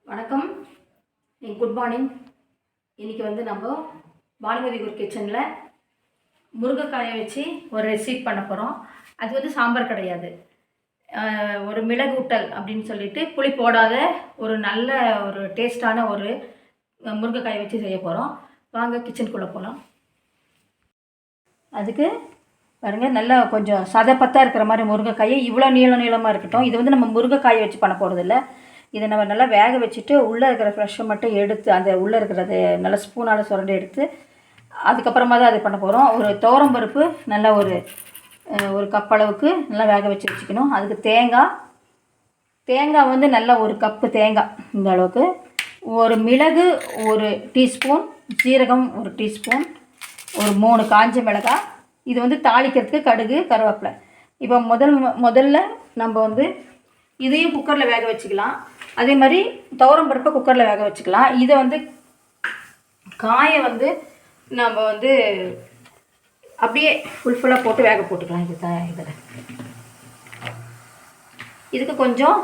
வணக்கம், good morning. இன்றைக்கி வந்து நம்ம பானுமதி குரு கிச்சனில் முருங்கைக்காயை வச்சு ஒரு ரெசிபி பண்ண போகிறோம். அது வந்து சாம்பார் கிடையாது, ஒரு மிளகூட்டல் அப்படின்னு சொல்லிட்டு புளி போடாத ஒரு நல்ல ஒரு டேஸ்டான ஒரு முருங்கைக்காயை வச்சு செய்ய போகிறோம். வாங்க கிச்சனுக்குள்ளே போகலாம். அதுக்கு பாருங்கள், நல்லா கொஞ்சம் சதப்பத்தாக இருக்கிற மாதிரி முருங்கைக்காயை இவ்வளோ நீளமாக இருக்கட்டும். இது வந்து நம்ம முருங்கைக்காயை வச்சு பண்ண போகிறதில்ல. இதை நம்ம நல்லா வேக வச்சுட்டு உள்ளே இருக்கிற ஃப்ரெஷ்ஷை மட்டும் எடுத்து அந்த உள்ளே இருக்கிறது நல்லா ஸ்பூனால் சுரண்டி எடுத்து அதுக்கப்புறமா தான் அது பண்ண போகிறோம். ஒரு துவரம் பருப்பு நல்லா ஒரு கப் அளவுக்கு நல்லா வேக வச்சு வச்சுக்கணும். அதுக்கு தேங்காய் வந்து நல்லா ஒரு கப்பு தேங்காய் இந்த அளவுக்கு, ஒரு மிளகு ஒரு டீஸ்பூன், ஜீரகம் ஒரு டீஸ்பூன், ஒரு 3 காஞ்ச மிளகாய். இது வந்து தாளிக்கிறதுக்கு கடுகு கருவேப்பிலை. இப்போ முதல்ல நம்ம வந்து இதையும் குக்கரில் வேக வச்சுக்கலாம். அதே மாதிரி துவரம் பருப்பை குக்கரில் வேக வச்சுக்கலாம். இதை வந்து காயை வந்து நம்ம வந்து அப்படியே ஃபுல்லாக போட்டு வேக போட்டுக்கலாம். இதில் இதுக்கு கொஞ்சம்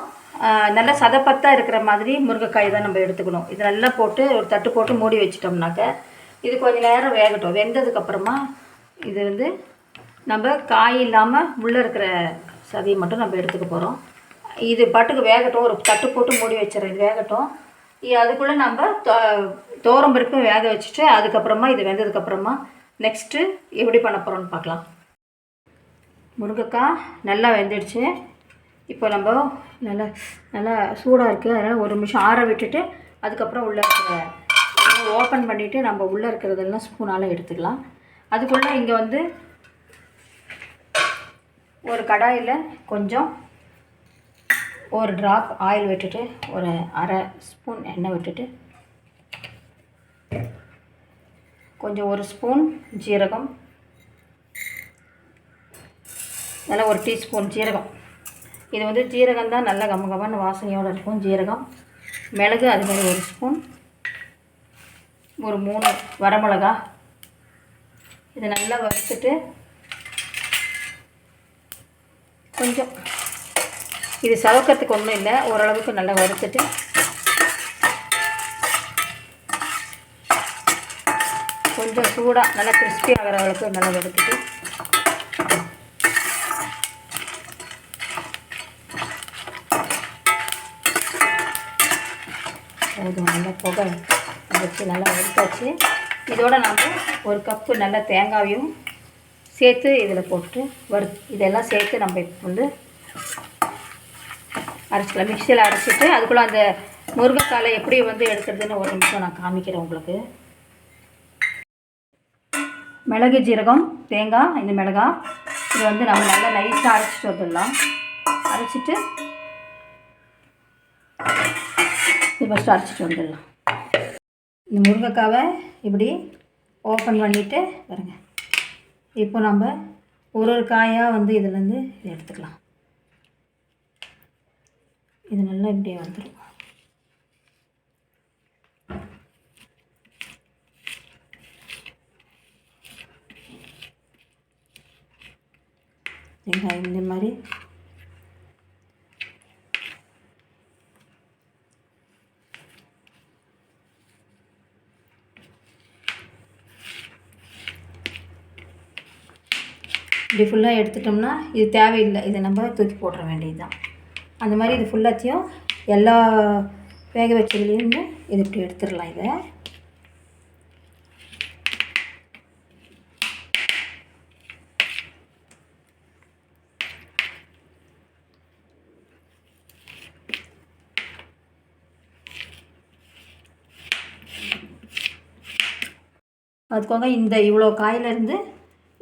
நல்லா சதப்பத்தாக இருக்கிற மாதிரி முருங்கைக்காய் தான் நம்ம எடுத்துக்கணும். இது நல்லா போட்டு ஒரு தட்டு போட்டு மூடி வச்சிட்டோம்னாக்க இது கொஞ்சம் நேரம் வேகட்டும். வெந்ததுக்கப்புறமா இது வந்து நம்ம காய் இல்லாமல் உள்ளே இருக்கிற சதையை மட்டும் நம்ம எடுத்துக்க போகிறோம். இது பாட்டுக்கு வேகட்டும், ஒரு தட்டு போட்டு மூடி வச்சிடறேன். இது வேகட்டும். அதுக்குள்ளே நம்ம துவரம் பருப்பு வேக வச்சுட்டு அதுக்கப்புறமா இது வெந்ததுக்கப்புறமா நெக்ஸ்ட்டு எப்படி பண்ண போகிறோம்னு பார்க்கலாம். முருங்கைக்காய் நல்லா வெந்துடுச்சு. இப்போ நம்ம நல்லா சூடாக இருக்குது, அதனால் ஒரு நிமிஷம் ஆற விட்டுட்டு அதுக்கப்புறம் உள்ளே இருக்கிற ஓப்பன் பண்ணிவிட்டு நம்ம உள்ளே இருக்கிறதெல்லாம் ஸ்பூனால் எடுத்துக்கலாம். அதுக்குள்ளே இங்கே வந்து ஒரு கடாயில் கொஞ்சம் ஒரு ட்ராப் ஆயில் விட்டுட்டு ஒரு அரை ஸ்பூன் எண்ணெய் விட்டுட்டு கொஞ்சம் ஒரு ஸ்பூன் ஜீரகம், நல்லா ஒரு டீஸ்பூன் ஜீரகம். இது வந்து ஜீரகம் தான் நல்ல கமகமான வாசனையோடு இருக்கும். ஜீரகம், மிளகு அதுமாதிரி ஒரு ஸ்பூன், ஒரு 3 வரமிளகா. இதை நல்லா வறுத்துட்டு கொஞ்சம் இது சவக்கிறதுக்கு ஒன்றும் இல்லை, ஓரளவுக்கு நல்லா வறுத்துட்டு கொஞ்சம் சூடாக நல்லா கிறிஸ்பி ஆகிற அளவுக்கு நல்லா வறுத்துட்டு போதும். நல்லா புகை வச்சு நல்லா வறுத்தாச்சு. இதோட நாம் ஒரு கப்பு நல்ல தேங்காயும் சேர்த்து இதில் போட்டு இதெல்லாம் சேர்த்து நம்ம இப்போ வந்து அரைச்சிக்கலாம். மிக்சியில் அரைச்சிட்டு அதுக்குள்ளே அந்த முருங்கைக்காயை எப்படி வந்து எடுக்கிறதுன்னு ஒரு நிமிஷம் நான் காமிக்கிறேன் உங்களுக்கு. மிளகு, ஜீரகம், தேங்காய், இந்த மிளகாய் இது வந்து நம்ம நல்லா நைஸாக அரைச்சிட்டு வந்துடலாம். அரைச்சிட்டு இது ஃபஸ்ட்டு அரைச்சிட்டு வந்துடலாம். இந்த முருங்கைக்காவை இப்படி ஓப்பன் பண்ணிவிட்டு பாருங்க. இப்போ நம்ம ஒரு காயாக வந்து இதுலேருந்து இதை எடுத்துக்கலாம். இது நல்லா இப்படியே வந்துடும். இந்த மாதிரி இப்படி ஃபுல்லாக எடுத்துட்டோம்னா இது தேவையில்லை, இதை நம்ம தூக்கி போட்டுற வேண்டியது தான். அந்த மாதிரி இது ஃபுல்லாத்தையும் எல்லா வேக வச்சதுலேருந்து இது இப்படி எடுத்துடலாம். இதை அதுக்காக இந்த இவ்வளோ காயிலேருந்து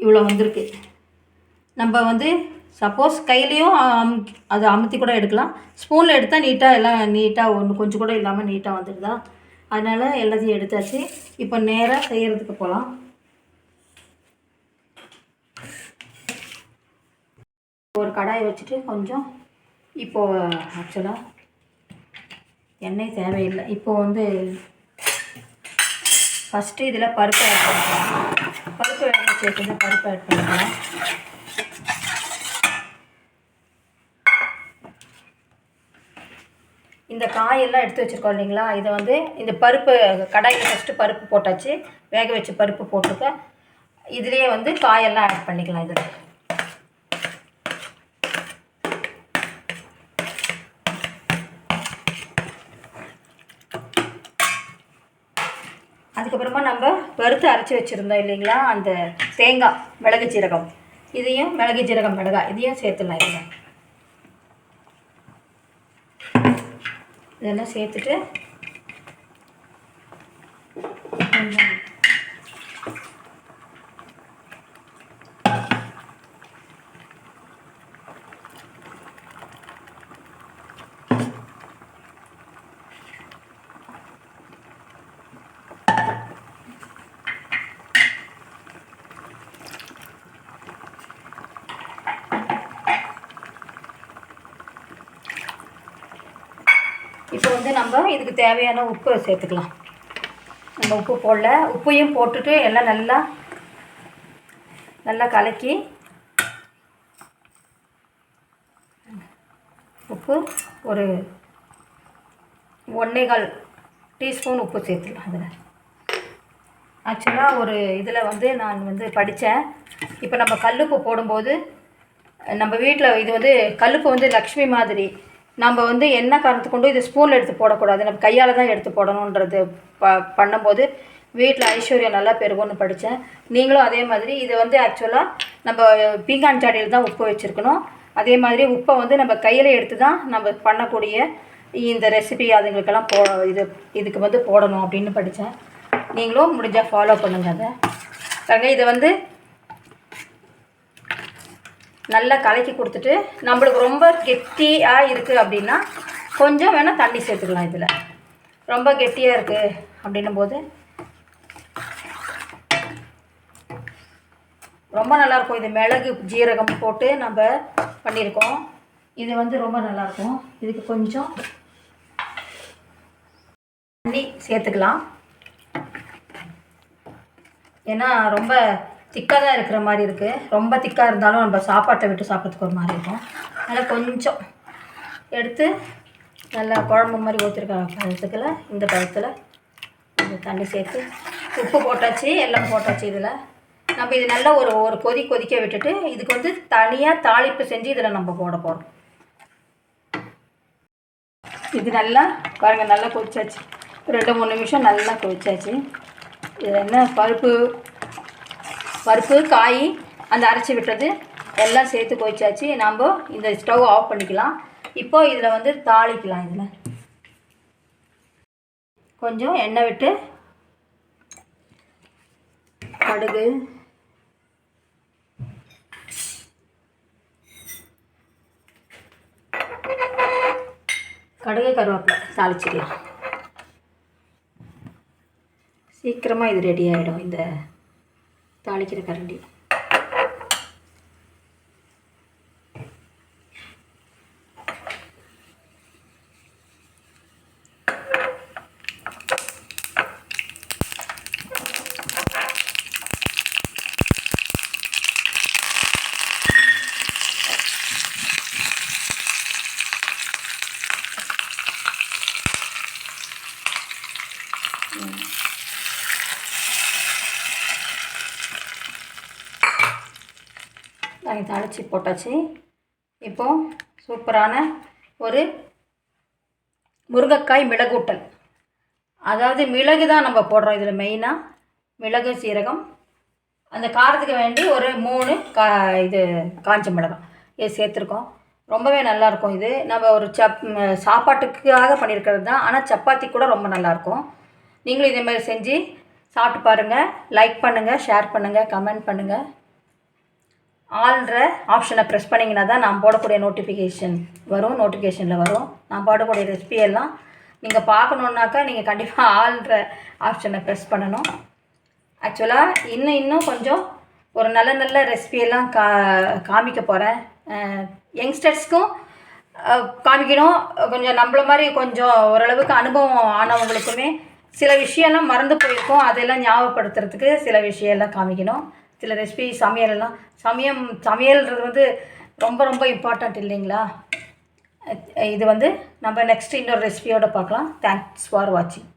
இவ்வளோ வந்திருக்கு. நம்ம வந்து சப்போஸ் கையிலையும் அதை அமுத்தி கூட எடுக்கலாம். ஸ்பூனில் எடுத்தால் நீட்டாக எல்லாம் நீட்டாக ஒன்று கொஞ்சம் கூட இல்லாமல் நீட்டாக வந்துடுதா. அதனால் எல்லாத்தையும் எடுத்தாச்சு. இப்போ நேராக செய்கிறதுக்கு போகலாம். ஒரு கடாயை வச்சுட்டு கொஞ்சம் இப்போது ஆக்சுவலாக எண்ணெய் தேவையில்லை. இப்போது வந்து ஃபஸ்ட்டு இதில் பருப்பு ஆட் பண்ணிக்கலாம். பருப்பு வேக வச்சுருக்கேன், பருப்பு ஆட் பண்ணிக்கலாம். இந்த காயெல்லாம் எடுத்து வச்சுருக்கோம் இல்லைங்களா, இதை வந்து இந்த பருப்பு கடாயில் ஃபஸ்ட்டு பருப்பு போட்டாச்சு, வேக வச்சு பருப்பு போட்டிருக்கேன். இதுலேயே வந்து காயெல்லாம் ஆட் பண்ணிக்கலாம். இதில் அதுக்கப்புறமா நம்ம வறுத்து அரைச்சி வச்சுருந்தோம் இல்லைங்களா, அந்த தேங்காய், மிளகு ஜீரகம், இதையும் மிளகு ஜீரகம் மிளகாய் இதையும் சேர்த்துடலாம். இதெல்லாம் சேர்த்துட்டு இப்போ வந்து நம்ம இதுக்கு தேவையான உப்பு சேர்த்துக்கலாம். நம்ம உப்பு போடல, உப்பையும் போட்டுட்டு எல்லாம் நல்லா கலக்கி, உப்பு ஒரு 1.25 டீஸ்பூன் உப்பு சேர்த்துக்கலாம். அதில் ஆக்சுவலாக ஒரு இதில் வந்து நான் வந்து படித்தேன், இப்போ நம்ம கல்லுப்பு போடும்போது நம்ம வீட்டில் இது வந்து கல்லுப்பு வந்து லக்ஷ்மி மாதிரி, நம்ம வந்து என்ன காரணத்தை கொண்டு இதை ஸ்பூனில் எடுத்து போடக்கூடாது, நம்ம கையால் தான் எடுத்து போடணுன்றது பண்ணும்போது வீட்டில் ஐஸ்வர்யம் நல்லா பெருகும்னு படித்தேன். நீங்களும் அதே மாதிரி இதை வந்து ஆக்சுவலாக நம்ம பீங்கான் சாடியில் தான் உப்பு வச்சுருக்கணும். அதே மாதிரி உப்பை வந்து நம்ம கையில் எடுத்து தான் நம்ம பண்ணக்கூடிய இந்த ரெசிபி அதுங்களுக்கெல்லாம் இதுக்கு வந்து போடணும் அப்படின்னு படித்தேன். நீங்களும் முடிஞ்சால் ஃபாலோ பண்ணுங்கள். அதை இதை வந்து நல்லா கலக்கி கொடுத்துட்டு, நம்மளுக்கு ரொம்ப கெட்டியாக இருக்குது அப்படின்னா கொஞ்சம் வேணால் தண்ணி சேர்த்துக்கலாம். இதில் ரொம்ப கெட்டியாக இருக்குது அப்படின்னும் போது ரொம்ப நல்லாயிருக்கும். இது மிளகு ஜீரகம் போட்டு நம்ம பண்ணியிருக்கோம். இது வந்து ரொம்ப நல்லாயிருக்கும். இதுக்கு கொஞ்சம் தண்ணி சேர்த்துக்கலாம். ஏன்னா ரொம்ப திக்காக தான் இருக்கிற மாதிரி இருக்குது. ரொம்ப திக்காக இருந்தாலும் நம்ம சாப்பாட்டை விட்டு சாப்பிட்றதுக்கு ஒரு மாதிரி இருக்கும். அதனால் கொஞ்சம் எடுத்து நல்லா குழம்பு மாதிரி ஊற்றிருக்க பழத்துக்கில் இந்த பழத்தில் இந்த தண்ணி சேர்த்து உப்பு போட்டாச்சு, எல்லாம் போட்டாச்சு. இதில் நம்ம இது நல்லா ஒரு கொதிக்க விட்டுட்டு இதுக்கு வந்து தனியாக தாளிப்பு செஞ்சு இதில் நம்ம போட போகிறோம். இது நல்லா பாருங்கள், நல்லா கொதிச்சாச்சு. 2-3 நிமிஷம் நல்லா கொதிச்சாச்சு. இது என்ன பருப்பு காய் அந்த அரைச்சி விட்டது எல்லாம் சேர்த்து கொதிச்சாச்சு. நம்ம இந்த ஸ்டவ் ஆஃப் பண்ணிக்கலாம். இப்போது இதில் வந்து தாளிக்கலாம். இதில் கொஞ்சம் எண்ணெய் விட்டு கடுகு, கருவேப்பிலை தாளிச்சிக்கலாம். சீக்கிரமாக இது ரெடி ஆகிடும் இந்த தாளிக்கிற கரண்டி. நாங்கள் தாளித்து போட்டாச்சு. இப்போது சூப்பரான ஒரு முருங்கைக்காய் மிளகூட்டல். அதாவது மிளகு தான் நம்ம போடுறோம் இதில் மெயினாக. மிளகு சீரகம், அந்த காரத்துக்கு வேண்டி ஒரு 3 இது காஞ்ச மிளகாய் இது சேர்த்துருக்கோம். ரொம்பவே நல்லாயிருக்கும். இது நம்ம ஒரு சாப்பாட்டுக்காக பண்ணியிருக்கிறது தான், ஆனால் சப்பாத்தி கூட ரொம்ப நல்லாயிருக்கும். நீங்களும் இதேமாதிரி செஞ்சு சாப்பிட்டு பாருங்கள். லைக் பண்ணுங்கள், ஷேர் பண்ணுங்கள், கமெண்ட் பண்ணுங்கள். ஆல்ற ஆப்ஷனை ப்ரெஸ் பண்ணிங்கன்னா தான் நான் போடக்கூடிய நோட்டிஃபிகேஷனில் வரும். நான் போடக்கூடிய ரெசிபியெல்லாம் நீங்கள் பார்க்கணுன்னாக்கா நீங்கள் கண்டிப்பாக ஆல்ற ஆப்ஷனை ப்ரெஸ் பண்ணணும். ஆக்சுவலாக இன்னும் கொஞ்சம் ஒரு நல்ல ரெசிபியெல்லாம் காமிக்க போகிறேன். யங்ஸ்டர்ஸ்க்கும் காமிக்கணும். கொஞ்சம் நம்மள மாதிரி கொஞ்சம் ஓரளவுக்கு அனுபவம் ஆனவங்களுக்குமே சில விஷயம்லாம் மறந்து போயிருக்கோம், அதெல்லாம் ஞாபகப்படுத்துறதுக்கு சில விஷயம்லாம் காமிக்கணும். சில ரெசிபி சமையல்ன்றது வந்து ரொம்ப இம்பார்ட்டண்ட் இல்லைங்களா? இது வந்து நம்ம நெக்ஸ்ட் இன்னொரு ரெசிபியோடு பார்க்கலாம். தேங்க்ஸ் ஃபார் வாட்சிங்.